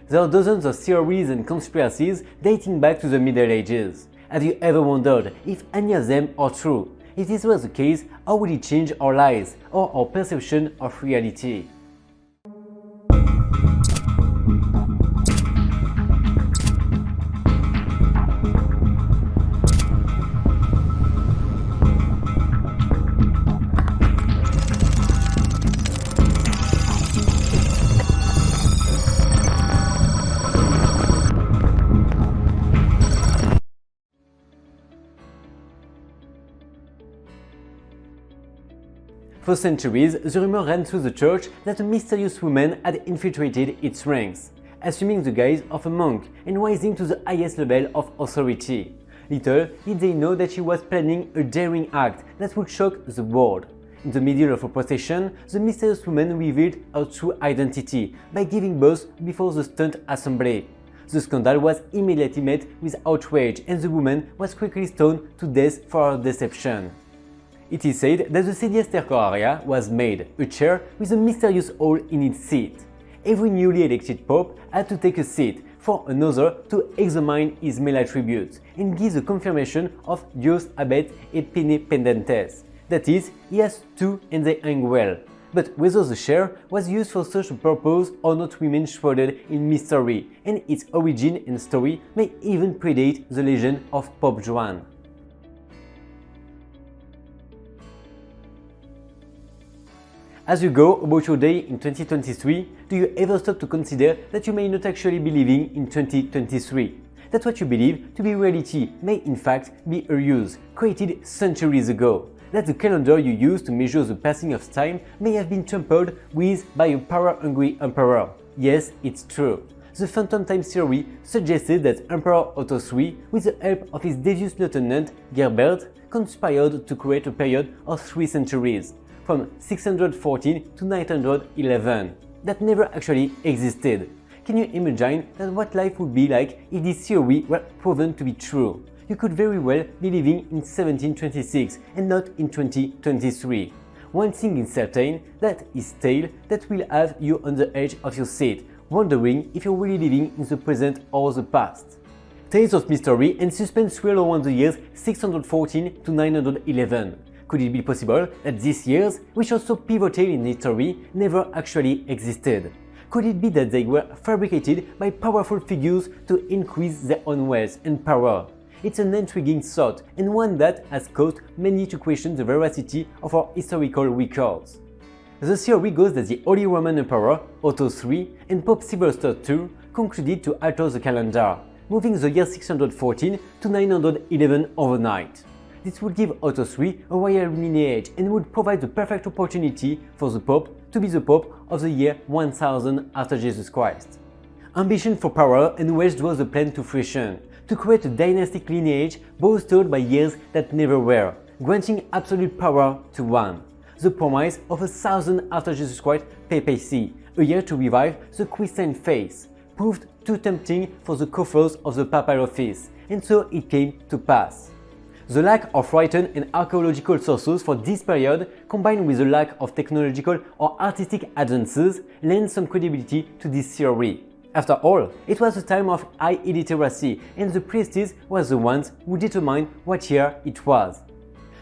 There are dozens of theories and conspiracies dating back to the Middle Ages. Have you ever wondered if any of them are true? If this was the case, how would it change our lives or our perception of reality? For centuries, the rumor ran through the church that a mysterious woman had infiltrated its ranks, assuming the guise of a monk and rising to the highest level of authority. Little did they know that she was planning a daring act that would shock the world. In the middle of a procession, the mysterious woman revealed her true identity by giving birth before the stunt assembly. The scandal was immediately met with outrage and the woman was quickly stoned to death for her deception. It is said that the CDS staircase area was made, a chair with a mysterious hole in its seat. Every newly elected pope had to take a seat for another to examine his male attributes and give the confirmation of Dios habet et pene pendentes. That is, he has two and they hang well. But whether the chair was used for such a purpose or not remains shrouded in mystery, and its origin and story may even predate the legend of Pope Joan. As you go about your day in 2023, do you ever stop to consider that you may not actually be living in 2023? That what you believe to be reality may in fact be a ruse created centuries ago. That the calendar you use to measure the passing of time may have been tampered with by a power-hungry emperor. Yes, it's true. The phantom time theory suggested that Emperor Otto III, with the help of his devious lieutenant Gerbert, conspired to create a period of 3 centuries, from 614 to 911, that never actually existed. Can you imagine that what life would be like if this theory were proven to be true? You could very well be living in 1726 and not in 2023. One thing is certain, that is tale that will have you on the edge of your seat, wondering if you're really living in the present or the past. Tales of mystery and suspense swirl around the years 614 to 911. Could it be possible that these years, which are so pivotal in history, never actually existed? Could it be that they were fabricated by powerful figures to increase their own wealth and power? It's an intriguing thought and one that has caused many to question the veracity of our historical records. The theory goes that the Holy Roman Emperor Otto III and Pope Sylvester II concluded to alter the calendar, moving the year 614 to 911 overnight. This would give Otto III a royal lineage and would provide the perfect opportunity for the Pope to be the Pope of the year 1000 after Jesus Christ. Ambition for power and wealth drove the plan to fruition, to create a dynastic lineage bolstered by years that never were, granting absolute power to one. The promise of 1000 after Jesus Christ papacy, a year to revive the Christian faith, proved too tempting for the coffers of the papal office, and so it came to pass. The lack of written and archaeological sources for this period, combined with the lack of technological or artistic advances, lends some credibility to this theory. After all, it was a time of high illiteracy, and the priestesses were the ones who determined what year it was.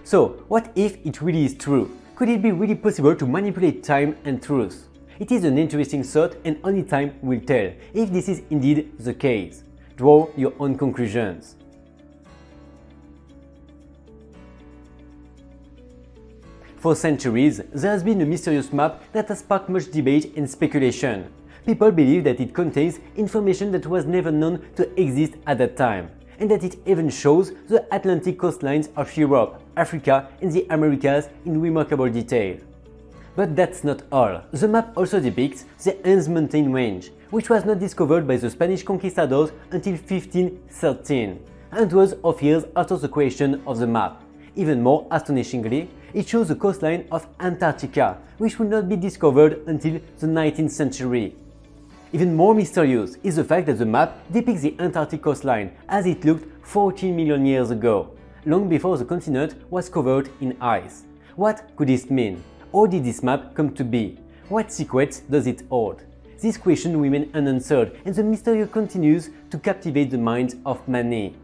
So, what if it really is true? Could it be really possible to manipulate time and truth? It is an interesting thought, and only time will tell if this is indeed the case. Draw your own conclusions. For centuries, there has been a mysterious map that has sparked much debate and speculation. People believe that it contains information that was never known to exist at that time, and that it even shows the Atlantic coastlines of Europe, Africa and the Americas in remarkable detail. But that's not all. The map also depicts the Andes mountain range, which was not discovered by the Spanish conquistadors until 1513, hundreds of years after the creation of the map. Even more astonishingly, it shows the coastline of Antarctica, which will not be discovered until the 19th century. Even more mysterious is the fact that the map depicts the Antarctic coastline as it looked 14 million years ago, long before the continent was covered in ice. What could this mean? How did this map come to be? What secrets does it hold? these questions remain unanswered and the mystery continues to captivate the minds of many.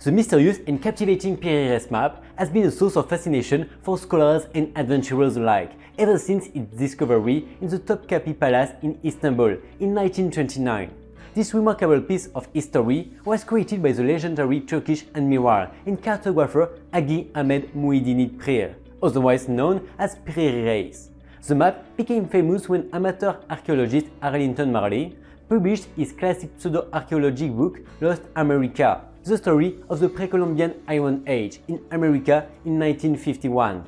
The mysterious and captivating Piri map has been a source of fascination for scholars and adventurers alike ever since its discovery in the Topkapi Palace in Istanbul in 1929. This remarkable piece of history was created by the legendary Turkish admiral and cartographer Agi Ahmed Muhyiddin Pir, otherwise known as Piri Reis. The map became famous when amateur archaeologist Arlington Marley published his classic pseudo-archaeological book Lost America, the story of the pre-Columbian Iron Age in America in 1951.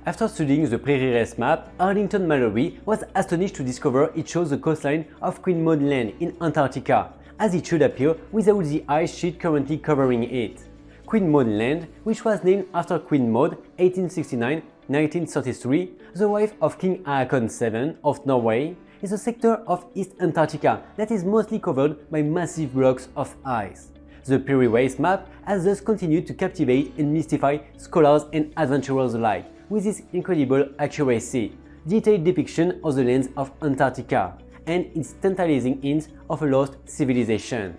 After studying the Piri Reis map, Arlington Mallory was astonished to discover it shows the coastline of Queen Maud Land in Antarctica, as it should appear without the ice sheet currently covering it. Queen Maud Land, which was named after Queen Maud 1869-1933, the wife of King Haakon VII of Norway, is a sector of East Antarctica that is mostly covered by massive blocks of ice. The Piri Reis map has thus continued to captivate and mystify scholars and adventurers alike with its incredible accuracy, detailed depiction of the lands of Antarctica, and its tantalizing hints of a lost civilization.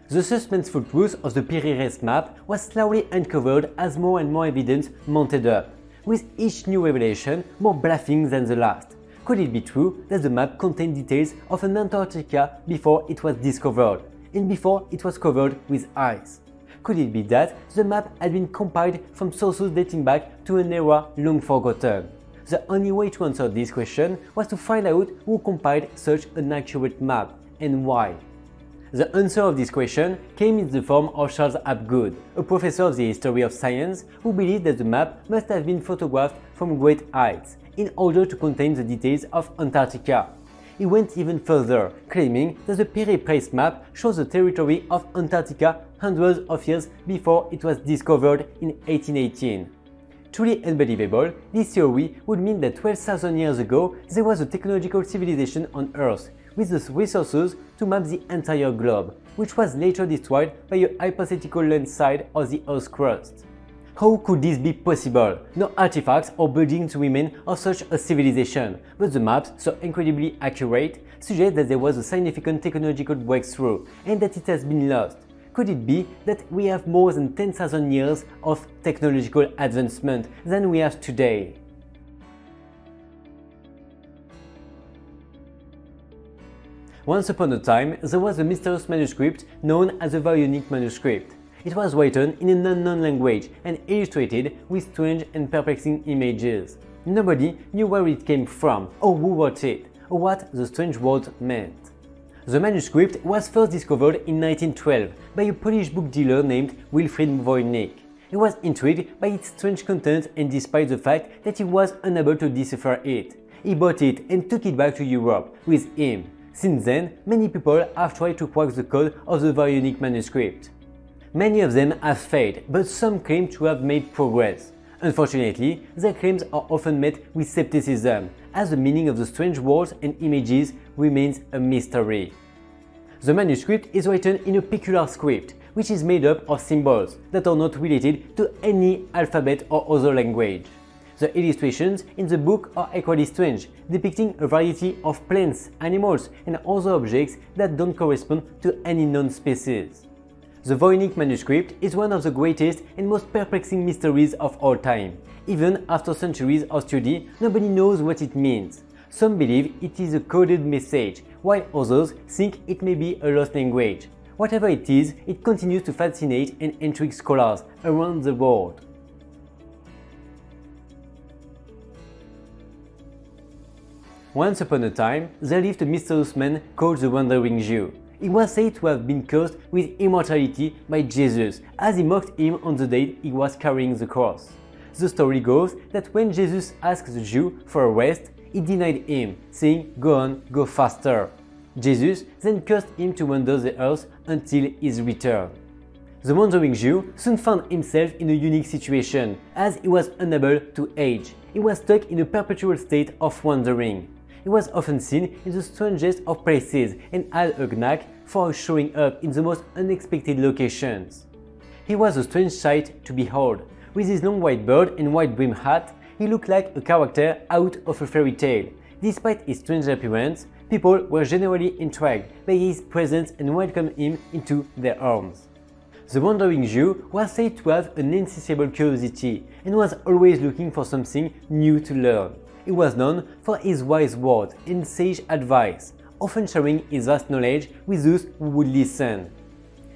The suspenseful truth of the Piri Reis map was slowly uncovered as more and more evidence mounted up, with each new revelation more baffling than the last. Could it be true that the map contained details of an Antarctica before it was discovered, and before it was covered with ice? Could it be that the map had been compiled from sources dating back to an era long forgotten? The only way to answer this question was to find out who compiled such an accurate map and why. The answer of this question came in the form of Charles Hapgood, a professor of the history of science who believed that the map must have been photographed from great heights in order to contain the details of Antarctica. He went even further, claiming that the Piri Reis map shows the territory of Antarctica hundreds of years before it was discovered in 1818. Truly unbelievable, this theory would mean that 12,000 years ago there was a technological civilization on Earth with the resources to map the entire globe, which was later destroyed by a hypothetical landslide of the Earth's crust. How could this be possible? No artifacts or buildings remain of such a civilization, but the maps, so incredibly accurate, suggest that there was a significant technological breakthrough and that it has been lost. Could it be that we have more than 10,000 years of technological advancement than we have today? Once upon a time, there was a mysterious manuscript known as the VOYNIC'S manuscript. It was written in an unknown language and illustrated with strange and perplexing images. Nobody knew where it came from, or who wrote it, or what the strange words meant. The manuscript was first discovered in 1912 by a Polish book dealer named Wilfrid Wojnik. He was intrigued by its strange content and despite the fact that he was unable to decipher it, he bought it and took it back to Europe with him. Since then, many people have tried to crack the code of the VOYNIC'S manuscript. Many of them have failed, but some claim to have made progress. Unfortunately, their claims are often met with skepticism, as the meaning of the strange words and images remains a mystery. The manuscript is written in a peculiar script, which is made up of symbols that are not related to any alphabet or other language. The illustrations in the book are equally strange, depicting a variety of plants, animals, and other objects that don't correspond to any known species. The Voynich manuscript is one of the greatest and most perplexing mysteries of all time. Even after centuries of study, nobody knows what it means. Some believe it is a coded message, while others think it may be a lost language. Whatever it is, it continues to fascinate and intrigue scholars around the world. Once upon a time, there lived a mysterious man called the Wandering Jew. He was said to have been cursed with immortality by Jesus, as he mocked him on the day he was carrying the cross. The story goes that when Jesus asked the Jew for a rest, he denied him, saying, "Go on, go faster." Jesus then cursed him to wander the earth until his return. The Wandering Jew soon found himself in a unique situation, as he was unable to age. He was stuck in a perpetual state of wandering. He was often seen in the strangest of places and had a knack for showing up in the most unexpected locations. He was a strange sight to behold. With his long white beard and white brim hat, he looked like a character out of a fairy tale. Despite his strange appearance, people were generally intrigued by his presence and welcomed him into their arms. The Wandering Jew was said to have an insatiable curiosity and was always looking for something new to learn. He was known for his wise words and sage advice, often sharing his vast knowledge with those who would listen.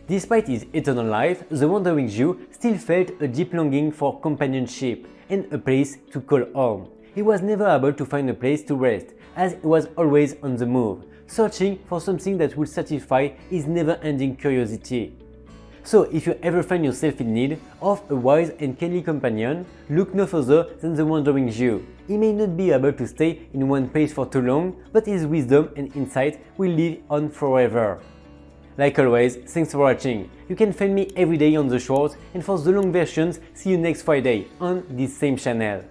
Despite his eternal life, the Wandering Jew still felt a deep longing for companionship and a place to call home. He was never able to find a place to rest, as he was always on the move, searching for something that would satisfy his never-ending curiosity. So if you ever find yourself in need of a wise and kindly companion, look no further than the Wandering Jew. He may not be able to stay in one place for too long, but his wisdom and insight will live on forever. Like always, thanks for watching. You can find me every day on the shorts, and for the long versions, see you next Friday on this same channel.